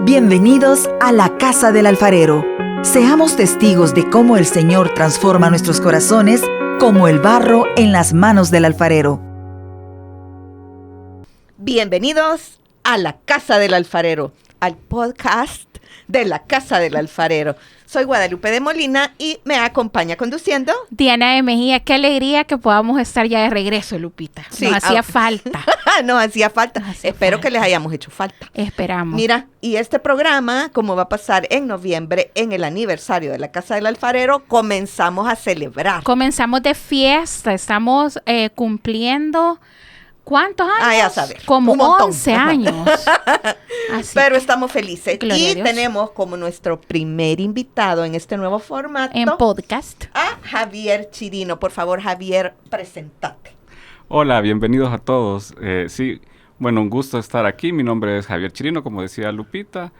Bienvenidos a la Casa del Alfarero. Seamos testigos de cómo el Señor transforma nuestros corazones como el barro en las manos del alfarero. Bienvenidos a la Casa del Alfarero, al podcast de la Casa del Alfarero. Soy Guadalupe de Molina y me acompaña conduciendo Diana de Mejía. Qué alegría que podamos estar ya de regreso, Lupita. Sí, Nos hacía falta. Nos hacía falta. Espero que les hayamos hecho falta. Esperamos. Mira, y este programa, como va a pasar en noviembre, en el aniversario de la Casa del Alfarero, comenzamos a celebrar. Comenzamos de fiesta. Estamos cumpliendo... ¿Cuántos años? Ya sabes. Como un montón. 11 años. Así Pero estamos felices. Gloria a Y Dios. tenemos como nuestro primer invitado en este nuevo formato en podcast. a Javier Chirino. Por favor, Javier, presentate. Hola, bienvenidos a todos. Un gusto estar aquí. Mi nombre es Javier Chirino, como decía Lupita.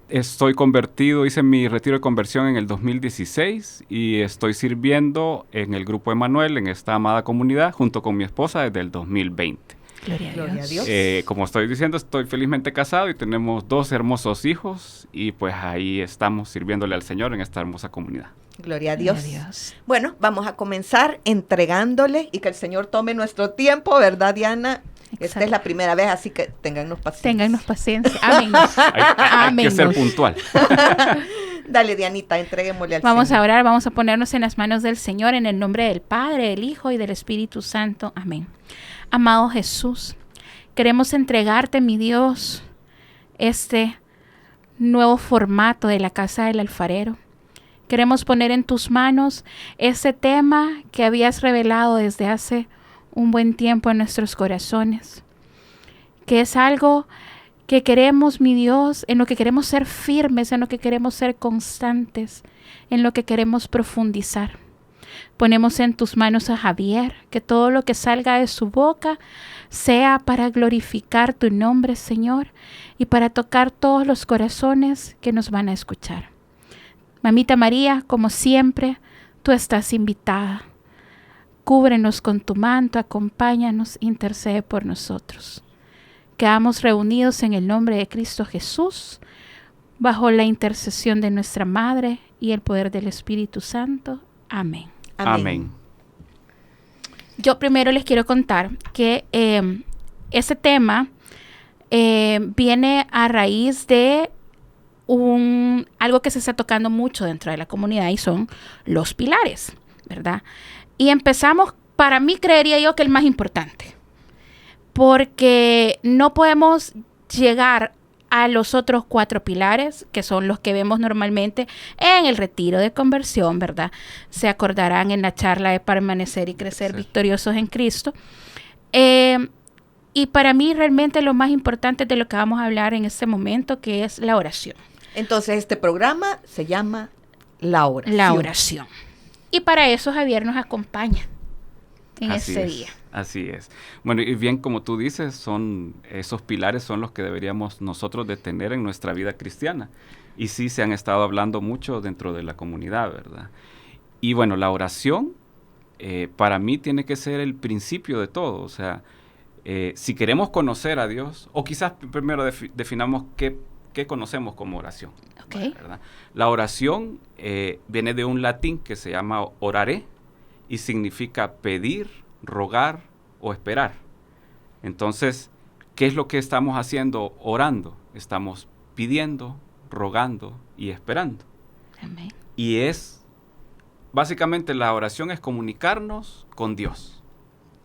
Estoy convertido, hice mi retiro de conversión en el 2016 y estoy sirviendo en el Grupo Emanuel, en esta amada comunidad, junto con mi esposa desde el 2020. Gloria a Dios. Como estoy diciendo, estoy felizmente casado y tenemos 2 hermosos hijos y pues ahí estamos sirviéndole al Señor en esta hermosa comunidad. Gloria a Dios. Gloria a Dios. Bueno, vamos a comenzar entregándole y que el Señor tome nuestro tiempo, ¿verdad, Diana? Esta Exacto. es la primera vez, así que téngannos paciencia. Téngannos paciencia. Amén. Hay que ser puntual. Dale, Dianita, entreguémosle al Vamos Señor. a orar, vamos a ponernos en las manos del Señor en el nombre del Padre, del Hijo y del Espíritu Santo. Amén. Amado Jesús, queremos entregarte, mi Dios, este nuevo formato de la Casa del Alfarero. Queremos poner en tus manos ese tema que habías revelado desde hace un buen tiempo en nuestros corazones, que es algo que queremos, mi Dios, en lo que queremos ser firmes, en lo que queremos ser constantes, en lo que queremos profundizar. Ponemos en tus manos a Javier, que todo lo que salga de su boca sea para glorificar tu nombre, Señor, y para tocar todos los corazones que nos van a escuchar. Mamita María, como siempre, tú estás invitada. Cúbrenos con tu manto, acompáñanos, intercede por nosotros. Quedamos reunidos en el nombre de Cristo Jesús, bajo la intercesión de nuestra Madre y el poder del Espíritu Santo. Amén. Amén. Yo primero les quiero contar que ese tema viene a raíz de algo que se está tocando mucho dentro de la comunidad y son los pilares, ¿verdad? Y empezamos, para mí creería yo que el más importante, porque no podemos llegar a los otros 4 pilares, que son los que vemos normalmente en el retiro de conversión, ¿verdad? Se acordarán en la charla de permanecer y crecer victoriosos en Cristo. Y para mí realmente lo más importante de lo que vamos a hablar en este momento, que es la oración. Entonces, este programa se llama La Oración. La oración. Y para eso Javier nos acompaña en ese día. Así es. Bueno, y bien como tú dices, esos pilares son los que deberíamos nosotros de tener en nuestra vida cristiana. Y sí se han estado hablando mucho dentro de la comunidad, ¿verdad? Y bueno, la oración para mí tiene que ser el principio de todo. O sea, si queremos conocer a Dios, o quizás primero definamos qué conocemos como oración. Okay. ¿Verdad? La oración viene de un latín que se llama orare y significa pedir, rogar o esperar. Entonces, ¿qué es lo que estamos haciendo orando? Estamos pidiendo, rogando y esperando. Amén. Y básicamente la oración es comunicarnos con Dios.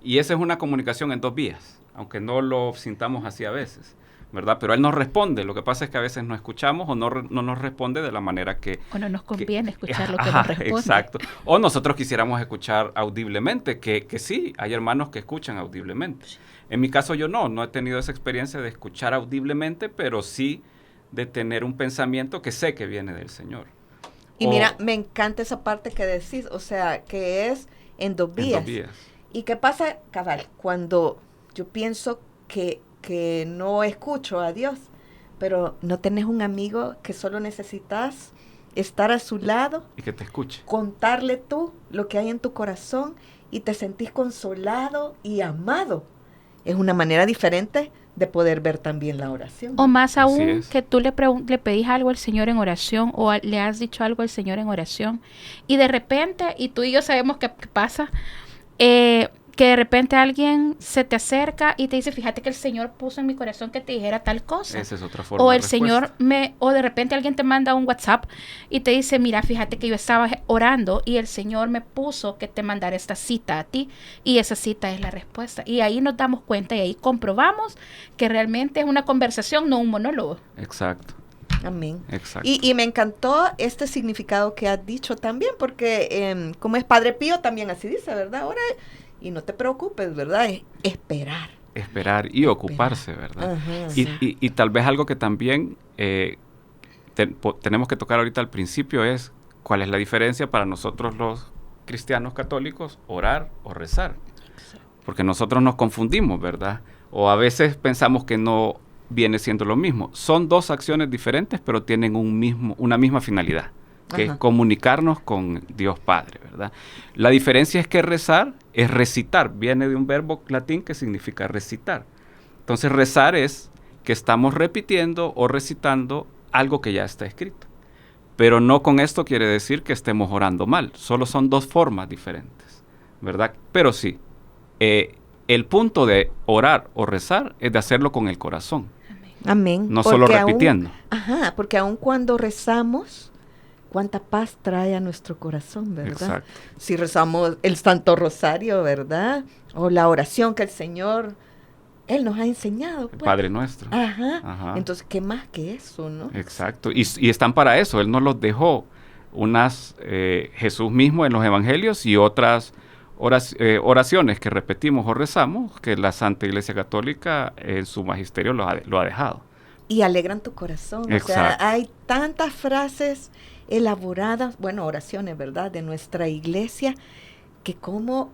Y esa es una comunicación en 2 vías, aunque no lo sintamos así a veces, ¿verdad? Pero Él nos responde. Lo que pasa es que a veces no escuchamos o no nos responde de la manera que... O no nos conviene escuchar lo que nos responde. Exacto. O nosotros quisiéramos escuchar audiblemente, que sí, hay hermanos que escuchan audiblemente. En mi caso yo no he tenido esa experiencia de escuchar audiblemente, pero sí de tener un pensamiento que sé que viene del Señor. Y mira, me encanta esa parte que decís, o sea, que es en 2 vías. En 2 vías. ¿Y qué pasa, cabal, cuando yo pienso que no escucho a Dios, pero no tenés un amigo que solo necesitas estar a su lado Y que te escuche. contarle tú lo que hay en tu corazón y te sentís consolado y amado? Es una manera diferente de poder ver también la oración. O más Así aún, es. que tú le pedís algo al Señor en oración o le has dicho algo al Señor en oración y de repente, y tú y yo sabemos qué pasa, que de repente alguien se te acerca y te dice, fíjate que el Señor puso en mi corazón que te dijera tal cosa. Esa es otra forma O de el Señor respuesta. o de repente alguien te manda un WhatsApp y te dice, mira, fíjate que yo estaba orando y el Señor me puso que te mandara esta cita a ti y esa cita es la respuesta. Y ahí nos damos cuenta y ahí comprobamos que realmente es una conversación, no un monólogo. Exacto, Amén. exacto. Y me encantó este significado que has dicho también, porque como es Padre Pío, también así dice, ¿verdad? Ahora, y no te preocupes, ¿verdad? Es esperar. Esperar y ocuparse, ¿verdad? Ajá. Y tal vez algo que también tenemos que tocar ahorita al principio es cuál es la diferencia para nosotros los cristianos católicos, orar o rezar. Porque nosotros nos confundimos, ¿verdad? O a veces pensamos que no viene siendo lo mismo. Son dos acciones diferentes, pero tienen una misma finalidad, que Ajá. es comunicarnos con Dios Padre, ¿verdad? La diferencia es que rezar es recitar, viene de un verbo latín que significa recitar. Entonces rezar es que estamos repitiendo o recitando algo que ya está escrito. Pero no con esto quiere decir que estemos orando mal, solo son dos formas diferentes, ¿verdad? Pero sí, el punto de orar o rezar es de hacerlo con el corazón, Amén. no solo repitiendo. Porque aun cuando rezamos, cuánta paz trae a nuestro corazón, ¿verdad? Exacto. Si rezamos el Santo Rosario, ¿verdad? O la oración que el Señor, Él nos ha enseñado. El pues. Padre Nuestro. Ajá. Entonces, ¿qué más que eso, no? Exacto. Y están para eso. Él nos los dejó. Jesús mismo en los evangelios y otras oraciones que repetimos o rezamos, que la Santa Iglesia Católica en su magisterio lo ha dejado. Y alegran tu corazón. Exacto. O sea, hay tantas frases elaboradas, bueno, oraciones, ¿verdad? De nuestra iglesia, que cómo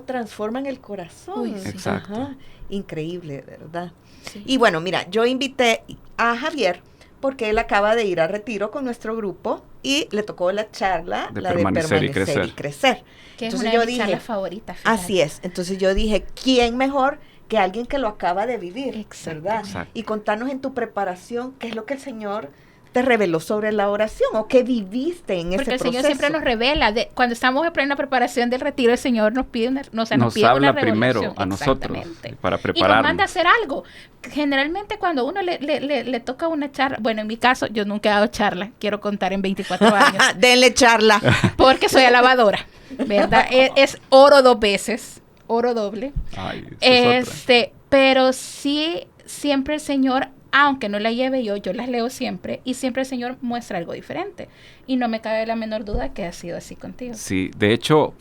transforman el corazón. Uy, sí. Exacto. Ajá. Increíble, ¿verdad? Sí. Y bueno, mira, yo invité a Javier porque él acaba de ir a retiro con nuestro grupo y le tocó la charla, De la permanecer de y permanecer y crecer. Que es Entonces una yo de mis dije, charlas favoritas. fíjate. así es. Entonces yo dije, ¿quién mejor que alguien que lo acaba de vivir? Exacto. ¿Verdad? Exacto. Y contarnos en tu preparación qué es lo que el Señor te reveló sobre la oración o qué viviste en ese Porque el proceso. Señor siempre nos revela, cuando estamos en plena preparación del retiro, el Señor nos pide nos pide habla una primero revelación. a nosotros Exactamente. para Y nos prepararnos. manda a hacer algo. Generalmente cuando uno le toca una charla, bueno, en mi caso, yo nunca he dado charla, quiero contar en 24 años, Denle charla. porque soy alabadora, ¿verdad? Es oro 2 veces, oro doble. Ay, esa es otra. Pero sí, siempre el Señor, aunque no la lleve yo las leo siempre, y siempre el Señor muestra algo diferente. Y no me cabe la menor duda que ha sido así contigo. Sí, de hecho,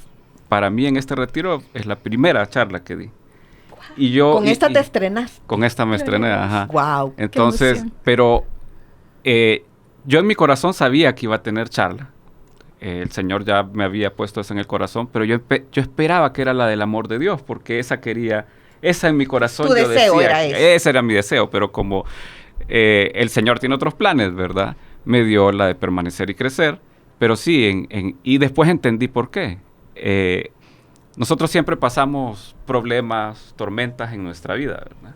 para mí en este retiro es la primera charla que di. Y yo, Con esta te estrenas. Con esta me estrené, ajá. Wow. Entonces, emoción. pero yo en mi corazón sabía que iba a tener charla. El Señor ya me había puesto eso en el corazón, pero yo esperaba que era la del amor de Dios, porque esa en mi corazón Tu yo deseo decía, era que ese. ese era mi deseo, pero como el Señor tiene otros planes, ¿verdad? Me dio la de permanecer y crecer, pero sí, y después entendí por qué. Nosotros siempre pasamos problemas, tormentas en nuestra vida, ¿verdad?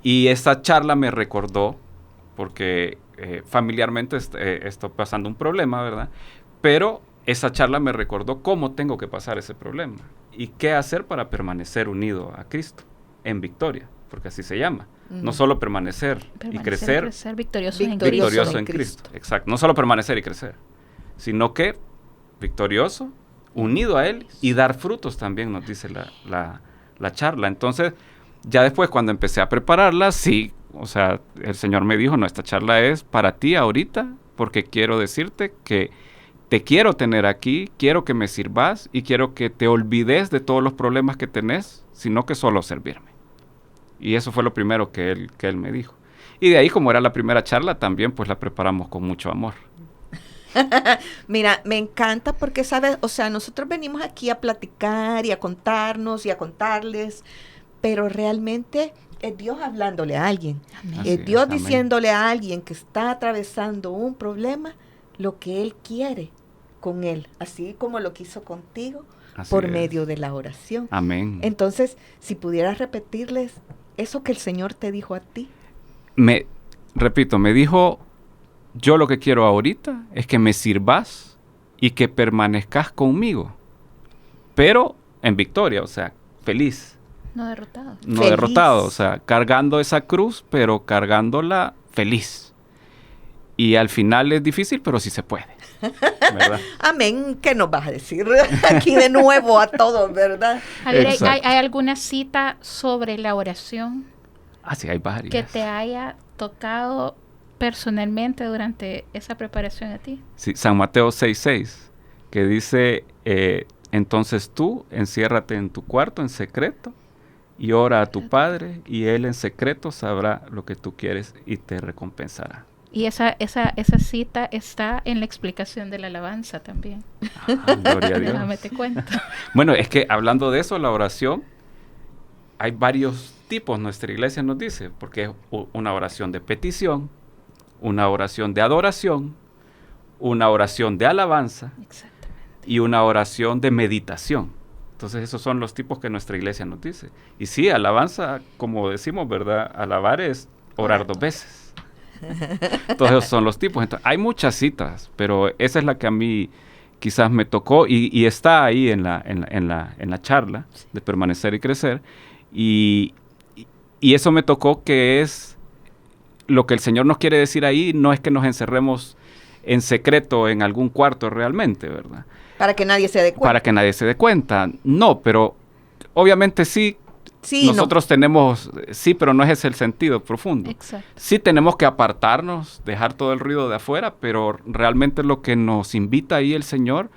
Y esa charla me recordó, porque familiarmente estoy pasando un problema, ¿verdad? Pero esa charla me recordó cómo tengo que pasar ese problema y qué hacer para permanecer unido a Cristo en victoria, porque así se llama. No solo permanecer y crecer, Victorioso en Victorioso Cristo. en Cristo. Exacto. No solo permanecer y crecer, sino que victorioso, unido a Él y dar frutos también, nos dice la charla. Entonces, ya después cuando empecé a prepararla, sí, o sea, el Señor me dijo, no, esta charla es para ti ahorita, porque quiero decirte que te quiero tener aquí, quiero que me sirvas y quiero que te olvides de todos los problemas que tenés, sino que solo servirme. Y eso fue lo primero que él me dijo. Y de ahí, como era la primera charla, también pues la preparamos con mucho amor. Mira, me encanta porque, ¿sabes? O sea, nosotros venimos aquí a platicar y a contarnos y a contarles, pero realmente es Dios hablándole a alguien. Amén. Es Dios amén. diciéndole a alguien que está atravesando un problema lo que Él quiere con él, así como lo quiso contigo Así por es. medio de la oración. Amén. Entonces, si pudieras repetirles eso que el Señor te dijo a ti? Repito, me dijo, yo lo que quiero ahorita es que me sirvas y que permanezcas conmigo, pero en victoria, o sea, feliz. No derrotado. No Feliz. derrotado, o sea, cargando esa cruz, pero cargándola feliz. Y al final es difícil, pero sí se puede, ¿verdad? Amén. ¿Qué nos vas a decir aquí de nuevo a todos, verdad? Javier, Exacto. ¿hay alguna cita sobre la oración Ah, sí, hay varias. que te haya tocado personalmente durante esa preparación a ti? Sí, San Mateo 6:6, que dice, entonces tú enciérrate en tu cuarto en secreto y ora a tu Padre, y Él en secreto sabrá lo que tú quieres y te recompensará. Y esa cita está en la explicación de la alabanza también. Ah, gloria a Dios. Déjame te cuento. Bueno, es que hablando de eso, la oración, hay varios tipos, nuestra iglesia nos dice, porque es una oración de petición, una oración de adoración, una oración de alabanza Exactamente. y una oración de meditación. Entonces esos son los tipos que nuestra iglesia nos dice. Y sí, alabanza, como decimos, ¿verdad? Alabar es orar 2 veces. Todos esos son los tipos. Entonces, hay muchas citas, pero esa es la que a mí quizás me tocó y está ahí en la charla de permanecer y crecer. Y eso me tocó, que es lo que el Señor nos quiere decir ahí, no es que nos encerremos en secreto en algún cuarto realmente, ¿verdad? Para que nadie se dé cuenta. Para que nadie se dé cuenta. No, pero obviamente sí. Sí, Nosotros tenemos, sí, pero no es ese el sentido profundo. Exacto. Sí tenemos que apartarnos, dejar todo el ruido de afuera, pero realmente lo que nos invita ahí el Señor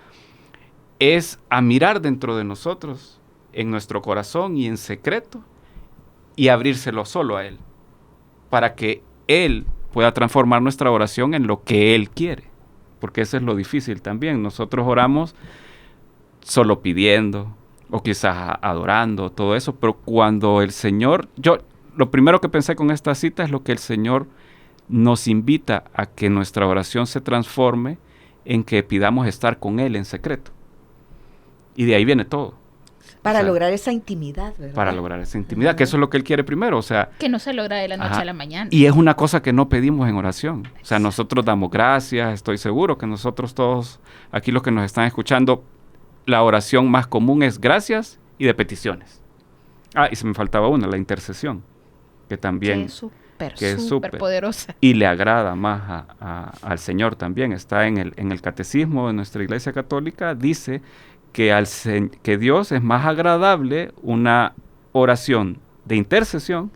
es a mirar dentro de nosotros, en nuestro corazón y en secreto, y abrírselo solo a Él, para que Él pueda transformar nuestra oración en lo que Él quiere, porque eso es lo difícil también. Nosotros oramos solo pidiendo, o quizás adorando, todo eso, pero cuando el Señor, lo primero que pensé con esta cita es lo que el Señor nos invita a que nuestra oración se transforme en que pidamos estar con Él en secreto. Y de ahí viene todo. Para O sea, lograr esa intimidad, ¿verdad? Para lograr esa intimidad, que eso es lo que Él quiere primero, o sea. Que no se logra de la noche Ajá. a la mañana. Y es una cosa que no pedimos en oración. O sea, nosotros damos gracias, estoy seguro que nosotros todos, aquí los que nos están escuchando, la oración más común es gracias y de peticiones. Ah, y se me faltaba una, la intercesión, que también Que es súper poderosa. y le agrada más al Señor también. Está en el catecismo de nuestra Iglesia Católica, dice que Dios es más agradable una oración de intercesión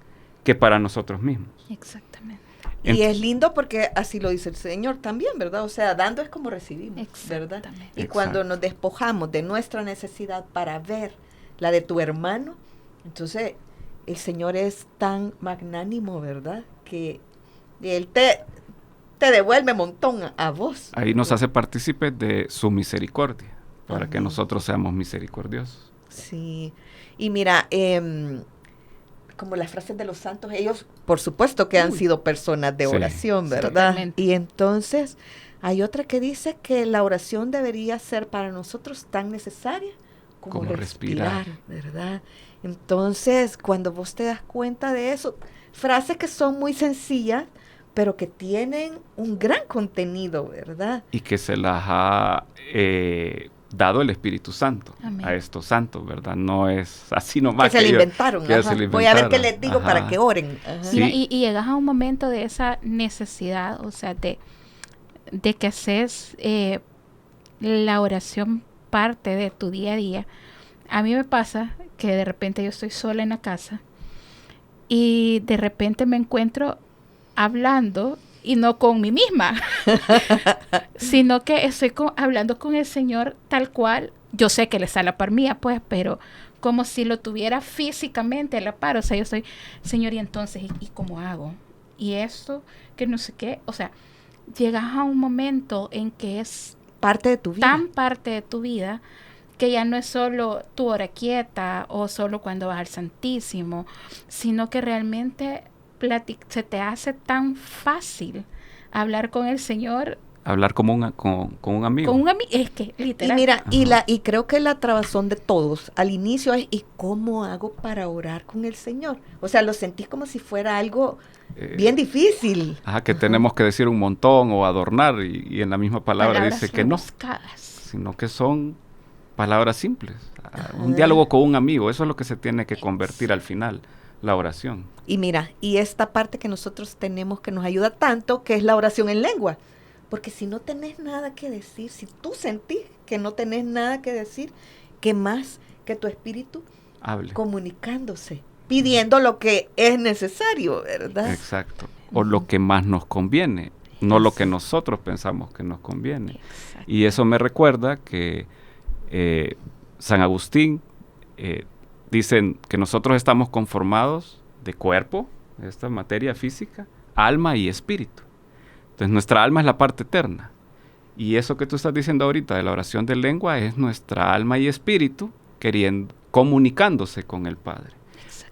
que para nosotros mismos. Exactamente. Y es lindo porque así lo dice el Señor también, ¿verdad? O sea, dando es como recibimos, ¿verdad? Exactamente. Y cuando Exacto. nos despojamos de nuestra necesidad para ver la de tu hermano, entonces el Señor es tan magnánimo, ¿verdad? Que Él te devuelve un montón a vos. Ahí nos hace partícipes de su misericordia, para que Amén. nosotros seamos misericordiosos. Sí. Y mira, como las frases de los santos, ellos por supuesto que han sido personas de Sí. oración, ¿verdad? Totalmente. Y entonces hay otra que dice que la oración debería ser para nosotros tan necesaria como Como respirar, respirar. ¿verdad? Entonces, cuando vos te das cuenta de eso, frases que son muy sencillas, pero que tienen un gran contenido, ¿verdad? Y que se las ha dado el Espíritu Santo Amén. a estos santos, ¿verdad? No es así nomás. Que se le ellos- inventaron. que ellos ajá. se le Voy a ver qué inventaron. les digo Ajá. para que oren. Ajá. Sí. Mira, y llegas a un momento de esa necesidad, o sea, de que haces la oración parte de tu día a día. A mí me pasa que de repente yo estoy sola en la casa y de repente me encuentro hablando y no con mí misma, sino que estoy hablando con el Señor tal cual. Yo sé que Él está a la par mía, pues, pero como si lo tuviera físicamente a la par. O sea, yo soy, Señor, y entonces, ¿y cómo hago? Y esto, que no sé qué. O sea, llegas a un momento en que es Parte de tu vida. tan parte de tu vida que ya no es solo tu hora quieta o solo cuando vas al Santísimo, sino que realmente se te hace tan fácil hablar con el Señor hablar como con un amigo. Con un amigo, es que Y literal. mira, y creo que la trabazón de todos al inicio es, ¿y cómo hago para orar con el Señor? O sea, lo sentís como si fuera algo bien difícil. Ajá, que tenemos que decir un montón o adornar, y en la misma palabra Palabras dice que no, rebuscadas. sino que son palabras simples. Un Ajá. diálogo con un amigo, eso es lo que se tiene que convertir al final, la oración. Y mira, y esta parte que nosotros tenemos que nos ayuda tanto, que es la oración en lengua. Porque si no tenés nada que decir, si tú sentís que no tenés nada que decir, ¿qué más que tu espíritu Hable. comunicándose, pidiendo lo que es necesario, ¿verdad? Exacto. O lo que más nos conviene, no lo que nosotros pensamos que nos conviene. Exacto. Y eso me recuerda que San Agustín dicen que nosotros estamos conformados de cuerpo, esta materia física, alma y espíritu. Entonces nuestra alma es la parte eterna. Y eso que tú estás diciendo ahorita de la oración de lengua es nuestra alma y espíritu comunicándose con el Padre.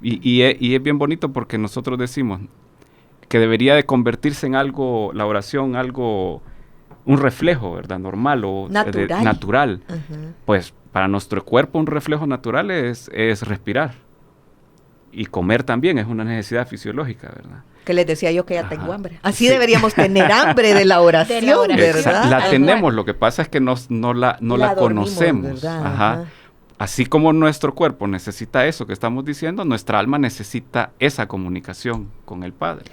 Y es bien bonito porque nosotros decimos que debería de convertirse en algo, la oración, algo, un reflejo, ¿verdad? Normal o natural. Ujú. Pues para nuestro cuerpo un reflejo natural es respirar. Y comer también es una necesidad fisiológica, ¿verdad? Que les decía yo que ya Ajá. tengo hambre. Así Sí. deberíamos tener hambre de la oración, De la oración. ¿verdad? La Ajá. tenemos, lo que pasa es que no la dormimos, conocemos. ¿verdad? Ajá. Ajá. Así como nuestro cuerpo necesita eso que estamos diciendo, nuestra alma necesita esa comunicación con el Padre.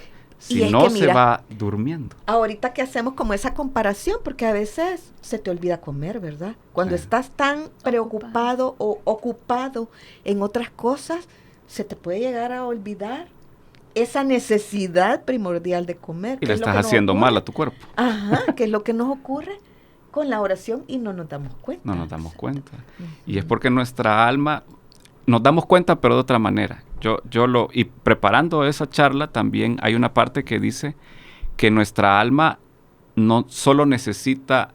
Y Si es no, que se mira, va durmiendo. Ahorita que hacemos como esa comparación, porque a veces se te olvida comer, ¿verdad? Cuando Sí. estás tan preocupado o ocupado en otras cosas, se te puede llegar a olvidar esa necesidad primordial de comer. Y que le es lo estás que nos haciendo ocurre. mal a tu cuerpo. Ajá, que es lo que nos ocurre con la oración y no nos damos cuenta. No nos damos cuenta. Ujú. Y es porque nuestra alma, nos damos cuenta, pero de otra manera. Y preparando esa charla también hay una parte que dice que nuestra alma no solo necesita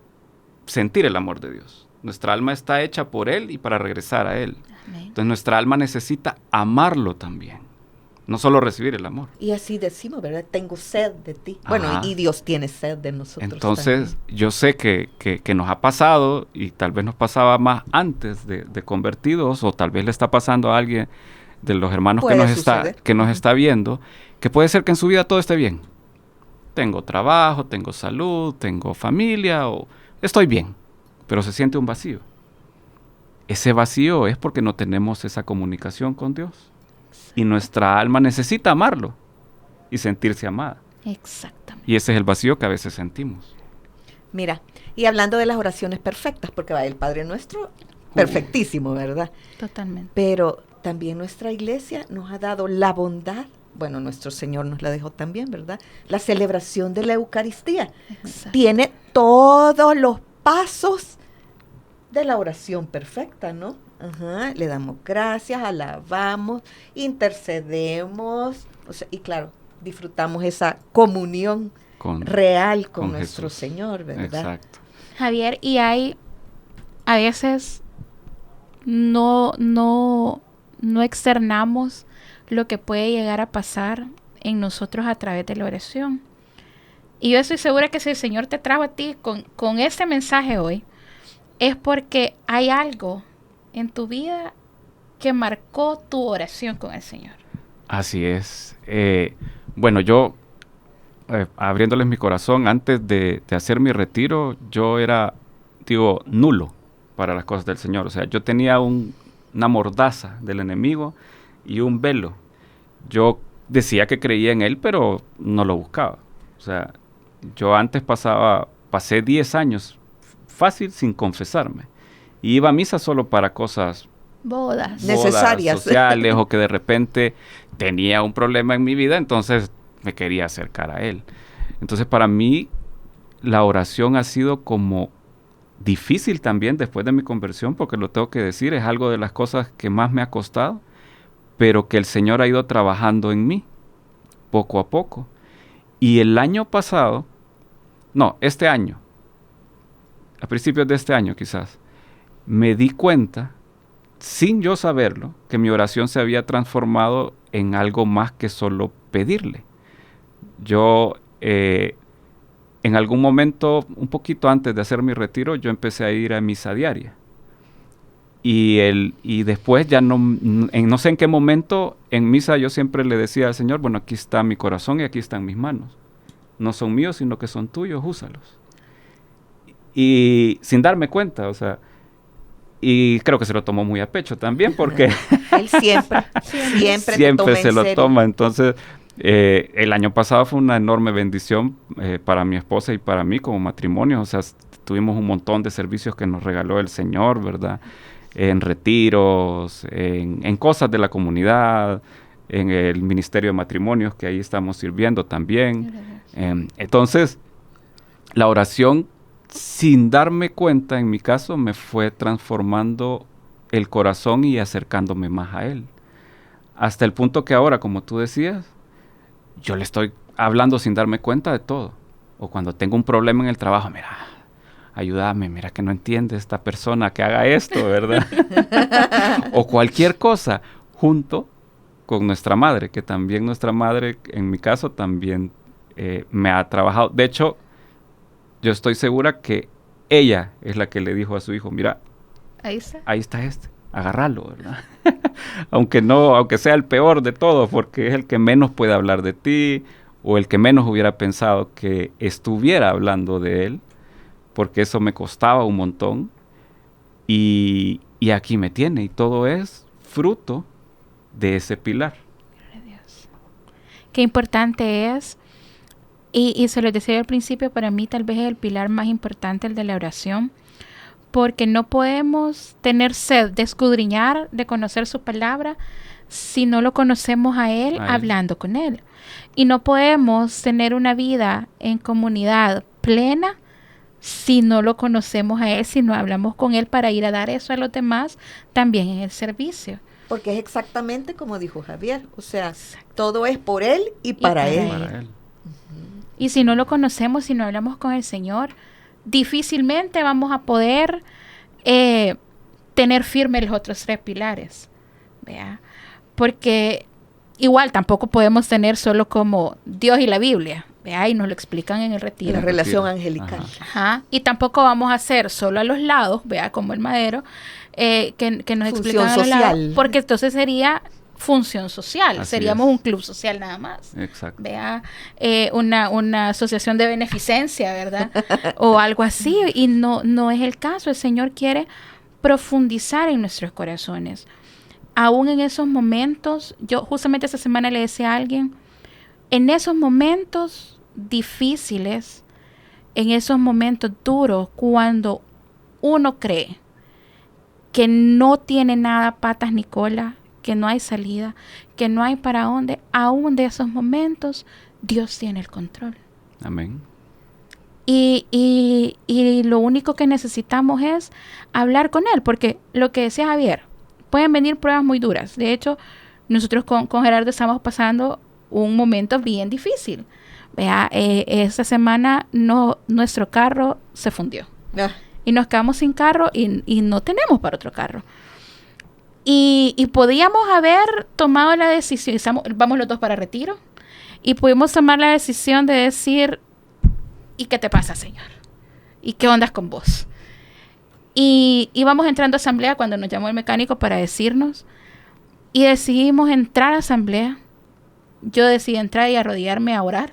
sentir el amor de Dios. Nuestra alma está hecha por Él y para regresar a Él. Amén. Entonces nuestra alma necesita amarlo también. No solo recibir el amor. Y así decimos, ¿verdad? Tengo sed de ti. Ajá. Bueno, y Dios tiene sed de nosotros. Entonces, también. yo sé que nos ha pasado, y tal vez nos pasaba más antes de convertidos, o tal vez le está pasando a alguien de los hermanos Puede que suceder. nos está viendo, que puede ser que en su vida todo esté bien. Tengo trabajo, tengo salud, tengo familia, o estoy bien, pero se siente un vacío. Ese vacío es porque no tenemos esa comunicación con Dios. Y nuestra alma necesita amarlo y sentirse amada. Exactamente. Y ese es el vacío que a veces sentimos. Mira, y hablando de las oraciones perfectas, porque va el Padre Nuestro, perfectísimo, ¿verdad? Totalmente. Pero también nuestra iglesia nos ha dado la bondad, bueno, nuestro Señor nos la dejó también, ¿verdad? La celebración de la Eucaristía. Exacto. Tiene todos los pasos de la oración perfecta, ¿no? Ajá, le damos gracias, alabamos, intercedemos, o sea, y claro, disfrutamos esa comunión real con nuestro Jesús. Señor, ¿verdad? Exacto. Javier, y hay a veces no externamos lo que puede llegar a pasar en nosotros a través de la oración. Y yo estoy segura que si el Señor te trajo a ti con este mensaje hoy, es porque hay algo en tu vida que marcó tu oración con el Señor. Así es. Bueno, yo, abriéndoles mi corazón, antes de hacer mi retiro, yo era, nulo para las cosas del Señor. O sea, yo tenía una mordaza del enemigo y un velo. Yo decía que creía en Él, pero no lo buscaba. O sea, yo antes pasé 10 años fácil sin confesarme. Y iba a misa solo para cosas Bodas. Necesarias. sociales, o que de repente tenía un problema en mi vida, entonces me quería acercar a Él. Entonces para mí la oración ha sido como difícil también después de mi conversión, porque lo tengo que decir, es algo de las cosas que más me ha costado, pero que el Señor ha ido trabajando en mí poco a poco. Y el año pasado, este año, a principios de este año quizás, me di cuenta, sin yo saberlo, que mi oración se había transformado en algo más que solo pedirle. Yo, en en algún momento, un poquito antes de hacer mi retiro, yo empecé a ir a misa diaria. Y después ya no sé en qué momento en misa yo siempre le decía al Señor, bueno, aquí está mi corazón y aquí están mis manos. No son míos, sino que son tuyos, úsalos. Y sin darme cuenta, o sea, y creo que se lo tomó muy a pecho también, porque Él siempre se lo toma. Entonces, el año pasado fue una enorme bendición para mi esposa y para mí como matrimonio. O sea, tuvimos un montón de servicios que nos regaló el Señor, ¿verdad? En retiros, en cosas de la comunidad, en el Ministerio de Matrimonios, que ahí estamos sirviendo también. Entonces, la oración, sin darme cuenta, en mi caso, me fue transformando el corazón y acercándome más a Él. Hasta el punto que ahora, como tú decías, yo le estoy hablando sin darme cuenta de todo. O cuando tengo un problema en el trabajo, mira, ayúdame, mira que no entiende esta persona que haga esto, ¿verdad? O cualquier cosa, junto con nuestra madre, que también nuestra madre, en mi caso, también me ha trabajado. De hecho, yo estoy segura que ella es la que le dijo a su hijo, mira, ahí está agárralo, ¿verdad? aunque sea el peor de todos, porque es el que menos puede hablar de ti, o el que menos hubiera pensado que estuviera hablando de él, porque eso me costaba un montón, y aquí me tiene, y todo es fruto de ese pilar. Dios. Qué importante es, y se lo decía al principio, para mí tal vez es el pilar más importante, el de la oración, porque no podemos tener sed de escudriñar, de conocer su palabra, si no lo conocemos a Él, hablando con Él. Y no podemos tener una vida en comunidad plena si no lo conocemos a Él, si no hablamos con Él para ir a dar eso a los demás, también en el servicio. Porque es exactamente como dijo Javier, o sea, todo es por Él y para Él. Y si no lo conocemos, si no hablamos con el Señor, difícilmente vamos a poder tener firmes los otros 3 pilares, ¿vea? Porque igual tampoco podemos tener solo como Dios y la Biblia, ¿vea? Y nos lo explican en el retiro. La relación angelical. Ajá. Y tampoco vamos a hacer solo a los lados, ¿vea? Como el madero, que nos explican a los lados, porque entonces sería función social, Así seríamos es. un club social nada más. Exacto. Vea, una asociación de beneficencia, ¿verdad? O algo así, y no es el caso. El Señor quiere profundizar en nuestros corazones. Aún en esos momentos, yo justamente esta semana le decía a alguien, en esos momentos difíciles, en esos momentos duros, cuando uno cree que no tiene nada patas ni cola, que no hay salida, que no hay para dónde, aún de esos momentos, Dios tiene el control. Amén. Y lo único que necesitamos es hablar con Él, porque lo que decía Javier, pueden venir pruebas muy duras. De hecho, nosotros con Gerardo estamos pasando un momento bien difícil. Vea, esta semana nuestro carro se fundió. Y nos quedamos sin carro y no tenemos para otro carro. Y podíamos haber tomado la decisión, vamos los dos para retiro, y pudimos tomar la decisión de decir, ¿y qué te pasa, Señor? ¿Y qué ondas con vos? Y íbamos entrando a asamblea cuando nos llamó el mecánico para decirnos, y decidimos entrar a asamblea. Yo decidí entrar y arrodillarme a orar,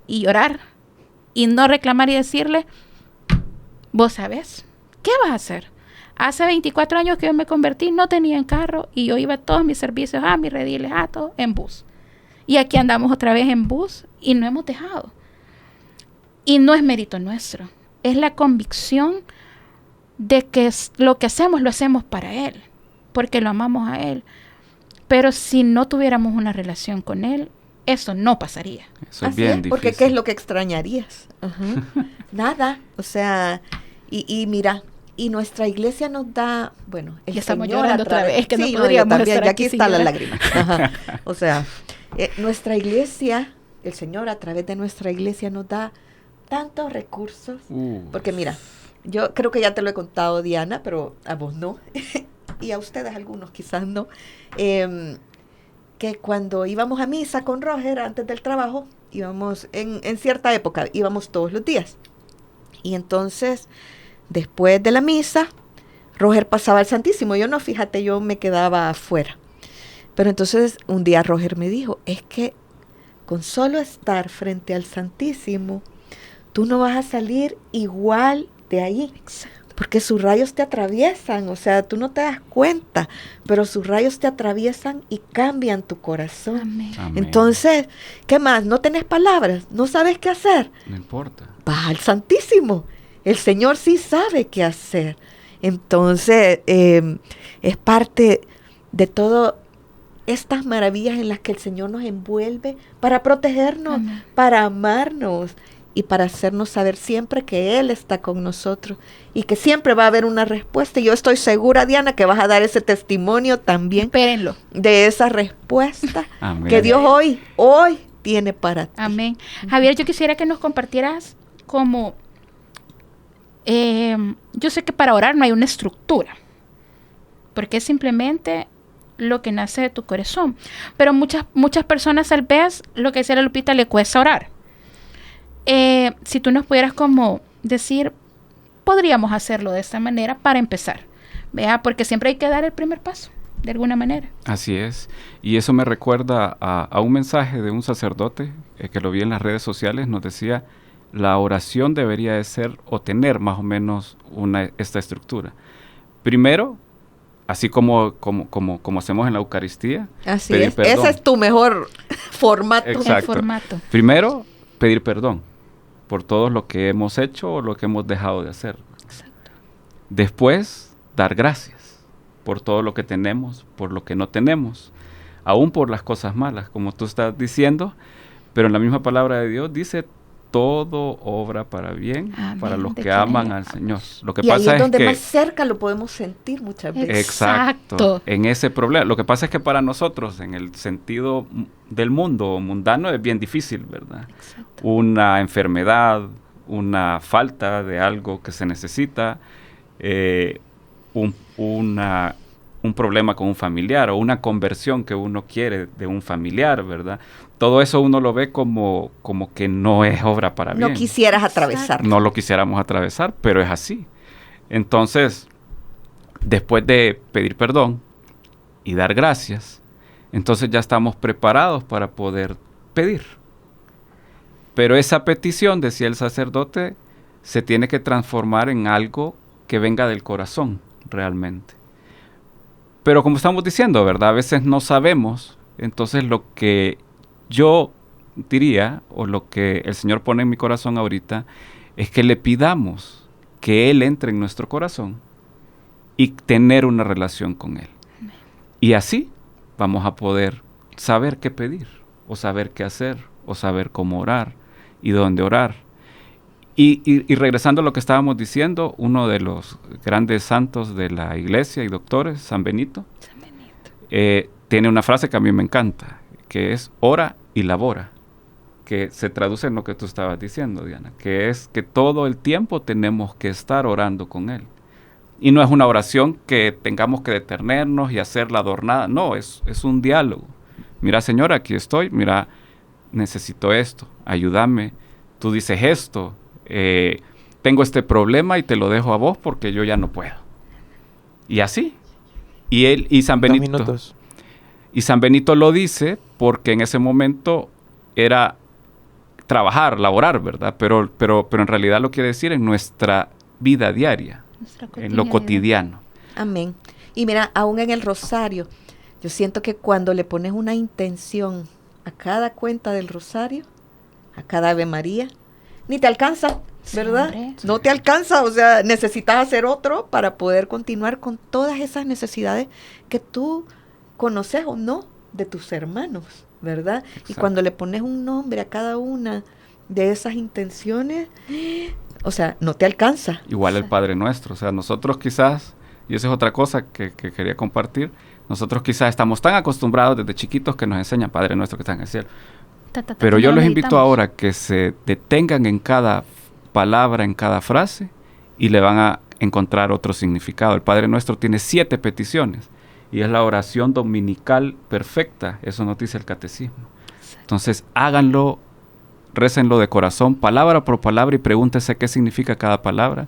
y llorar, y no reclamar y decirle, vos sabés, ¿qué vas a hacer? Hace 24 años que yo me convertí, no tenía en carro y yo iba a todos mis servicios, a mis rediles, a todo, en bus. Y aquí andamos otra vez en bus y no hemos dejado. Y no es mérito nuestro, es la convicción de que lo que hacemos lo hacemos para Él, porque lo amamos a Él. Pero si no tuviéramos una relación con Él, eso no pasaría. Eso es bien difícil. Porque ¿qué es lo que extrañarías? Nada, o sea, y mira, y nuestra iglesia nos da, bueno, el ya estamos Señor llorando otra vez, que sí, no podríamos también, estar y aquí está la llorar. lágrima. O sea, nuestra iglesia, el Señor a través de nuestra iglesia nos da tantos recursos, porque mira, yo creo que ya te lo he contado, Diana, pero a vos no, y a ustedes algunos quizás no, que cuando íbamos a misa con Roger antes del trabajo, en cierta época, íbamos todos los días. Y entonces, después de la misa, Roger pasaba al Santísimo. Yo no, fíjate, yo me quedaba afuera. Pero entonces un día Roger me dijo, es que con solo estar frente al Santísimo, tú no vas a salir igual de ahí. Porque sus rayos te atraviesan, o sea, tú no te das cuenta, pero sus rayos te atraviesan y cambian tu corazón. Amén. Amén. Entonces, ¿qué más? ¿No tenés palabras? ¿No sabes qué hacer? No importa. Vas al Santísimo. El Señor sí sabe qué hacer. Entonces, es parte de todas estas maravillas en las que el Señor nos envuelve para protegernos, Amén. para amarnos y para hacernos saber siempre que Él está con nosotros y que siempre va a haber una respuesta. Y yo estoy segura, Diana, que vas a dar ese testimonio también Espérenlo. de esa respuesta Amén. que Dios hoy tiene para ti. Amén. Javier, yo quisiera que nos compartieras como... yo sé que para orar no hay una estructura, porque es simplemente lo que nace de tu corazón. Pero muchas personas tal vez, lo que decía la Lupita, le cuesta orar. Si tú nos pudieras como decir, podríamos hacerlo de esta manera para empezar, ¿vea? Porque siempre hay que dar el primer paso, de alguna manera. Así es. Y eso me recuerda a un mensaje de un sacerdote que lo vi en las redes sociales. Nos decía, la oración debería de ser o tener más o menos esta estructura. Primero, así como hacemos en la Eucaristía, Así pedir es. perdón. Ese es tu mejor formato. Exacto. El formato. Primero, pedir perdón por todo lo que hemos hecho o lo que hemos dejado de hacer. Exacto. Después, dar gracias por todo lo que tenemos, por lo que no tenemos, aún por las cosas malas, como tú estás diciendo, pero en la misma palabra de Dios dice, todo obra para bien, Amén, para los de que quien aman al amamos. Señor. Lo que Y ahí pasa es donde que... más cerca lo podemos sentir muchas veces. Exacto. En ese problema. Lo que pasa es que para nosotros, en el sentido del mundo mundano, es bien difícil, ¿verdad? Exacto. Una enfermedad, una falta de algo que se necesita, un problema con un familiar o una conversión que uno quiere de un familiar, ¿verdad? Todo eso uno lo ve como que no es obra para bien. No quisieras atravesar. No lo quisiéramos atravesar, pero es así. Entonces, después de pedir perdón y dar gracias, entonces ya estamos preparados para poder pedir. Pero esa petición, decía el sacerdote, se tiene que transformar en algo que venga del corazón, realmente. Pero como estamos diciendo, ¿verdad? A veces no sabemos, entonces lo que yo diría, o lo que el Señor pone en mi corazón ahorita, es que le pidamos que Él entre en nuestro corazón y tener una relación con Él. Amén. Y así vamos a poder saber qué pedir, o saber qué hacer, o saber cómo orar y dónde orar. Y regresando a lo que estábamos diciendo, uno de los grandes santos de la iglesia y doctores, San Benito, San Benito. tiene una frase que a mí me encanta, que es ora y labora, que se traduce en lo que tú estabas diciendo, Diana, que es que todo el tiempo tenemos que estar orando con Él. Y no es una oración que tengamos que detenernos y hacerla adornada, no, es un diálogo. Mira, Señor, aquí estoy, mira, necesito esto, ayúdame, tú dices esto, tengo este problema y te lo dejo a vos porque yo ya no puedo. Y así. Y San Benito. 2 minutos. Y San Benito lo dice porque en ese momento era trabajar, laborar, ¿verdad? Pero en realidad lo quiere decir en nuestra vida diaria, en lo cotidiano. Amén. Y mira, aún en el rosario, yo siento que cuando le pones una intención a cada cuenta del rosario, a cada Ave María, ni te alcanza, ¿verdad? Sí, hombre. No te alcanza, o sea, necesitas hacer otro para poder continuar con todas esas necesidades que tú conoces o no de tus hermanos, ¿verdad? Exacto. Y cuando le pones un nombre a cada una de esas intenciones, o sea, no te alcanza. Igual el Padre Nuestro. O sea, nosotros quizás, y esa es otra cosa que quería compartir, nosotros quizás estamos tan acostumbrados desde chiquitos que nos enseñan Padre Nuestro que está en el cielo. Pero yo los invito ahora que se detengan en cada palabra, en cada frase, y le van a encontrar otro significado. El Padre Nuestro tiene 7 peticiones, y es la oración dominical perfecta. Eso nos dice el catecismo. Entonces, háganlo récenlo de corazón, palabra por palabra, y pregúntese qué significa cada palabra.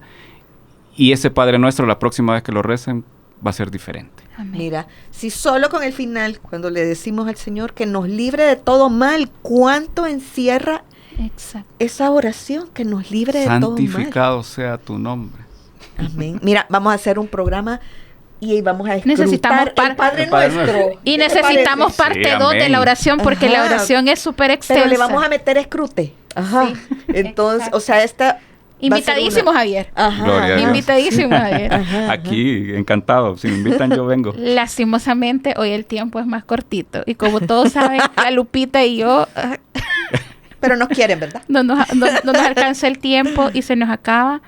Y ese Padre Nuestro, la próxima vez que lo recen, va a ser diferente. Amén. Mira, si solo con el final, cuando le decimos al Señor que nos libre de todo mal, ¿cuánto encierra Exacto. esa oración que nos libre de todo mal? Santificado sea tu nombre. Amén. Mira, vamos a hacer un programa y vamos a Necesitamos escrutar el Padre el Padre Nuestro. Y ¿Qué te necesitamos parece? parte Sí, 2 de amén. la oración, porque la Ajá. oración es súper extensa. Pero le vamos a meter escrute. Ajá. Sí, Entonces, exacto. o sea, esta... Invitadísimo, Javier. Ajá. Gloria a Dios. Invitadísimo, Javier. Ajá. Aquí, encantado. Si me invitan, yo vengo. Lastimosamente, hoy el tiempo es más cortito. Y como todos saben, la Lupita y yo Pero nos quieren, ¿verdad? no nos alcanza el tiempo y se nos acaba.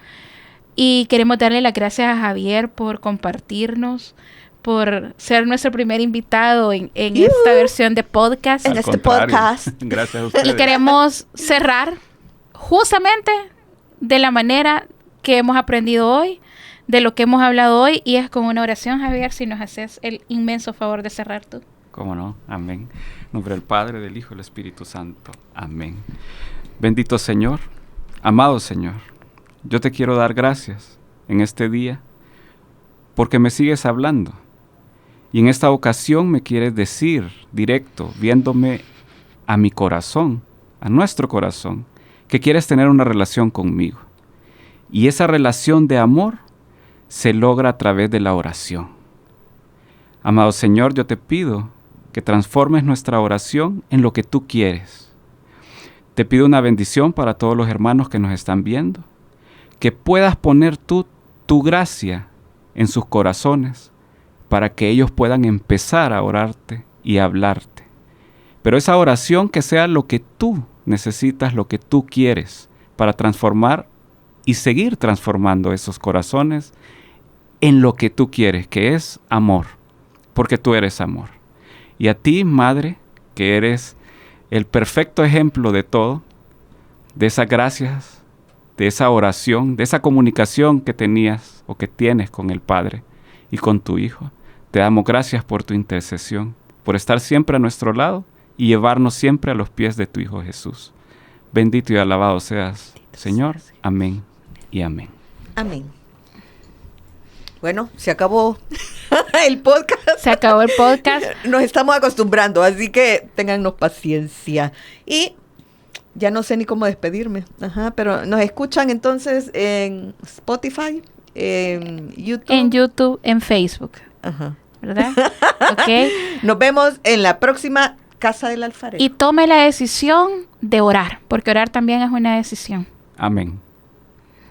Y queremos darle las gracias a Javier por compartirnos, por ser nuestro primer invitado en esta versión de podcast. En Al este contrario. podcast. Gracias a ustedes. Y queremos cerrar justamente de la manera que hemos aprendido hoy, de lo que hemos hablado hoy, y es con una oración, Javier, si nos haces el inmenso favor de cerrar tú. ¿Cómo no? Amén. En nombre del Padre, del Hijo y del Espíritu Santo. Amén. Bendito Señor, amado Señor, yo te quiero dar gracias en este día porque me sigues hablando. Y en esta ocasión me quieres decir directo, viéndome a mi corazón, a nuestro corazón, que quieres tener una relación conmigo. Y esa relación de amor se logra a través de la oración. Amado Señor, yo te pido que transformes nuestra oración en lo que tú quieres. Te pido una bendición para todos los hermanos que nos están viendo, que puedas poner tú tu gracia en sus corazones para que ellos puedan empezar a orarte y a hablarte. Pero esa oración que sea lo que tú necesitas, lo que tú quieres para transformar y seguir transformando esos corazones en lo que tú quieres, que es amor, porque tú eres amor. Y a ti, Madre, que eres el perfecto ejemplo de todo, de esas gracias, de esa oración, de esa comunicación que tenías o que tienes con el Padre y con tu Hijo, te damos gracias por tu intercesión, por estar siempre a nuestro lado y llevarnos siempre a los pies de tu Hijo Jesús. Bendito y alabado seas, Señor. Amén y amén. Amén. Bueno, se acabó el podcast. Se acabó el podcast. Nos estamos acostumbrando, así que téngannos paciencia. Y ya no sé ni cómo despedirme. Ajá, pero nos escuchan entonces en Spotify, en YouTube. En YouTube, en Facebook, Ajá. ¿verdad? Ok. Nos vemos en la próxima Casa del Alfarero. Y tome la decisión de orar, porque orar también es una decisión. Amén.